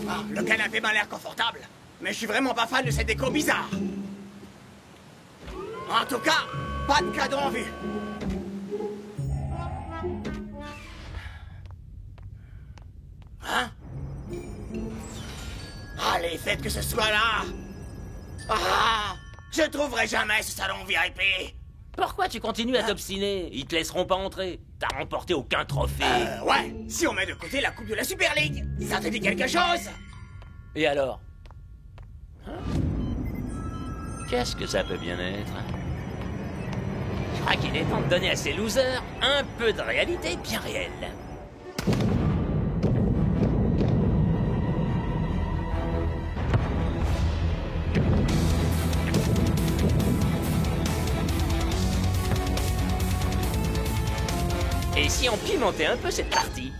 Ah, le canapé m'a l'air confortable. Mais je suis vraiment pas fan de cette déco bizarre. En tout cas, pas de cadeau en vue. Hein? Allez, faites que ce soit là. Ah! Je trouverai jamais ce salon VIP. Pourquoi tu continues à t'obstiner? Ils te laisseront pas entrer. T'as remporté aucun trophée. Ouais, si on met de côté la coupe de la Super League, ça te dit quelque chose? Et alors? Hein? Qu'est-ce que ça peut bien être? Je crois qu'il est temps de donner à ces losers un peu de réalité bien réelle. si on pimentait un peu cette partie?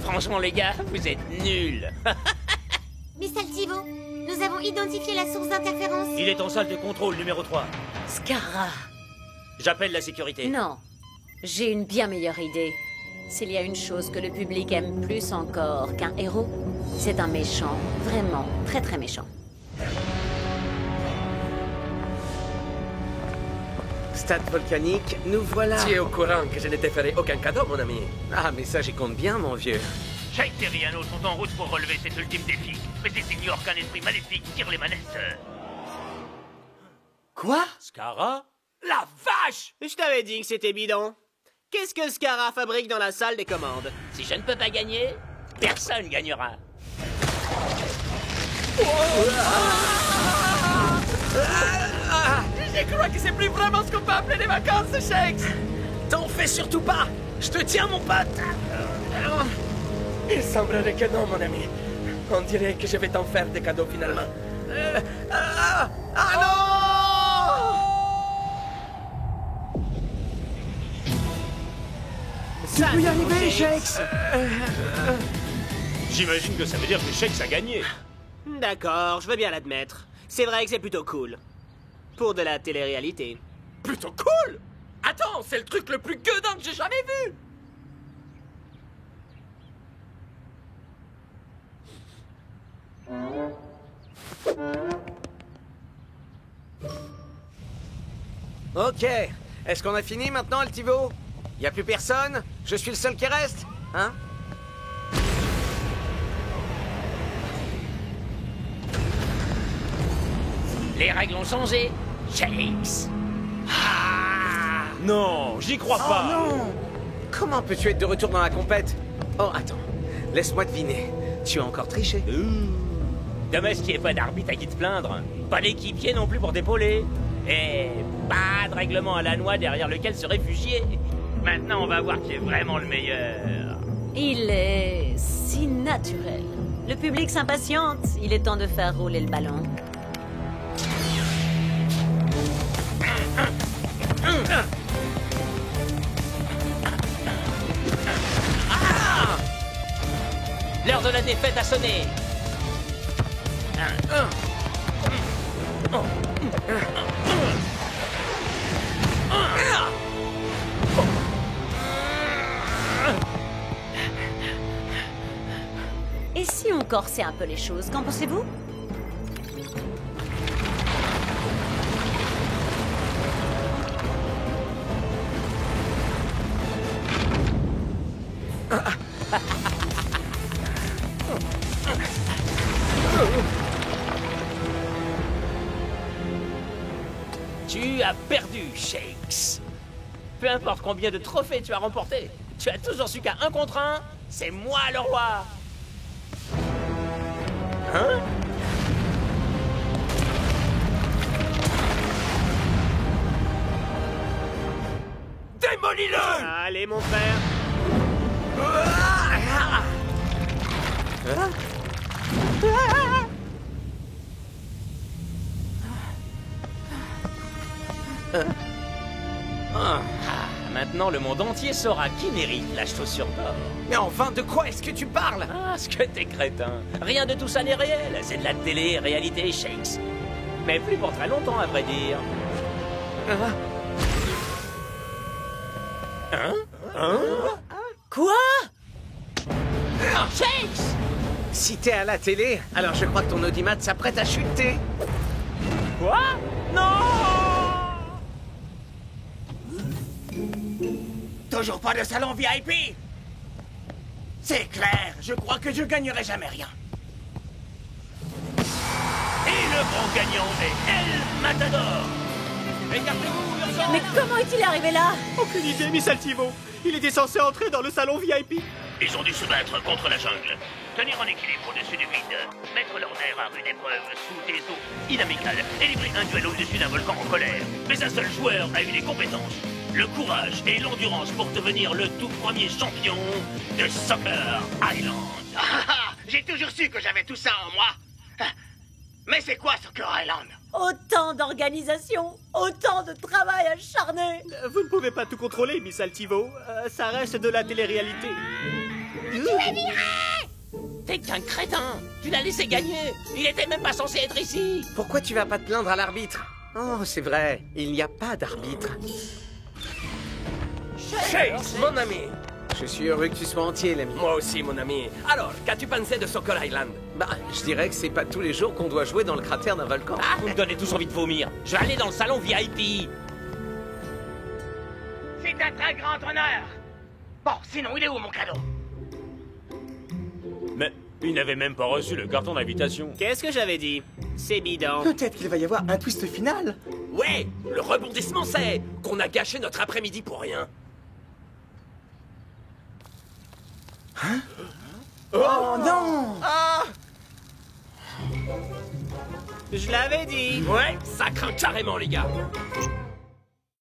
Franchement, les gars, vous êtes nuls. Miss Altivo, nous avons identifié la source d'interférence. Il est en salle de contrôle numéro 3. Scara. J'appelle la sécurité. Non, j'ai une bien meilleure idée. S'il y a une chose que le public aime plus encore qu'un héros, c'est un méchant. Vraiment, très très méchant. Stade volcanique, nous voilà. Tu es au courant que je ne t'ai fait aucun cadeau, mon ami. Ah, mais ça, j'y compte bien, mon vieux. Shake et Riano sont en route pour relever cet ultime défi. Mais ils ignorent qu'un esprit maléfique tire les manettes. Quoi? Scara? La vache! Je t'avais dit que c'était bidon. Qu'est-ce que Scara fabrique dans la salle des commandes? Si je ne peux pas gagner, personne gagnera. Je crois que c'est plus vraiment ce qu'on peut appeler des vacances, Shakes. T'en fais surtout pas. Je te tiens, mon pote. Il semblerait que non, mon ami. On dirait que je vais t'en faire des cadeaux finalement. Tu peux y arriver, Shakes. J'imagine que ça veut dire que Shakes a gagné. D'accord, je veux bien l'admettre. C'est vrai que c'est plutôt cool. Pour de la télé-réalité. Plutôt cool. Attends, c'est le truc le plus gueudin que j'ai jamais vu. Ok. Est-ce qu'on a fini maintenant, Altivo? Y a plus personne? Je suis le seul qui reste? Hein? Les règles ont changé. Shakes. Non, j'y crois pas. Non! Comment peux-tu être de retour dans la compète? Oh, attends. Laisse-moi deviner. Tu as encore triché? Dommage qu'il n'y ait pas d'arbitre à qui te plaindre. Pas d'équipier non plus pour t'épauler. Et pas de règlement à la noix derrière lequel se réfugier. Maintenant, on va voir qui est vraiment le meilleur. Il est si naturel. Le public s'impatiente. Il est temps de faire rouler le ballon. L'heure de la défaite a sonné. Et si on corsait un peu les choses, qu'en pensez-vous? Tu as perdu, Shakes. Peu importe combien de trophées tu as remportés, tu as toujours su qu'à 1 contre 1, c'est moi le roi. Hein? Démolis-le! Allez, mon frère. Maintenant, le monde entier saura qui mérite la chaussure d'or. Mais enfin, de quoi est-ce que tu parles? Ah, ce que t'es crétin. Rien de tout ça n'est réel. C'est de la télé-réalité, Shakes. Mais plus pour très longtemps, à vrai dire. Quoi? Shakes! Si t'es à la télé, alors je crois que ton audimat s'apprête à chuter. Quoi? Non! Toujours pas de salon VIP? C'est clair, je crois que je gagnerai jamais rien. Et le grand gagnant est El Matador. Écartez-vous, urgence! Mais comment est-il arrivé là? Aucune idée, Miss Altivo. Il était censé entrer dans le salon VIP. Ils ont dû se battre contre la jungle. Tenir en équilibre au-dessus du vide. Mettre leur nerf à rude épreuve sous des eaux inamicales. Et livrer un duel au-dessus d'un volcan en colère. Mais un seul joueur a eu les compétences, le courage et l'endurance pour devenir le tout premier champion de Soccer Island. J'ai toujours su que j'avais tout ça en moi. Mais c'est quoi Soccer Island? Autant d'organisation, autant de travail acharné. Vous ne pouvez pas tout contrôler, Miss Altivo. Ça reste de la télé-réalité. Tu es viré! T'es qu'un crétin. Tu l'as laissé gagner. Il était même pas censé être ici. Pourquoi tu vas pas te plaindre à l'arbitre? Oh, c'est vrai, il n'y a pas d'arbitre. Chase, mon ami. Je suis heureux que tu sois entier, l'ami. Moi aussi, mon ami. Alors, qu'as-tu pensé de Soccer Island? Bah, je dirais que c'est pas tous les jours qu'on doit jouer dans le cratère d'un volcan. Ah, vous me donnez tous envie de vomir. Je vais aller dans le salon VIP. C'est un très grand honneur. Bon, sinon, il est où mon cadeau? Mais il n'avait même pas reçu le carton d'invitation. Qu'est-ce que j'avais dit? C'est bidon. Peut-être qu'il va y avoir un twist final. Ouais, le rebondissement, c'est qu'on a gâché notre après-midi pour rien. Hein? Oh non! Ah! Je l'avais dit. Ouais, ça craint carrément, les gars.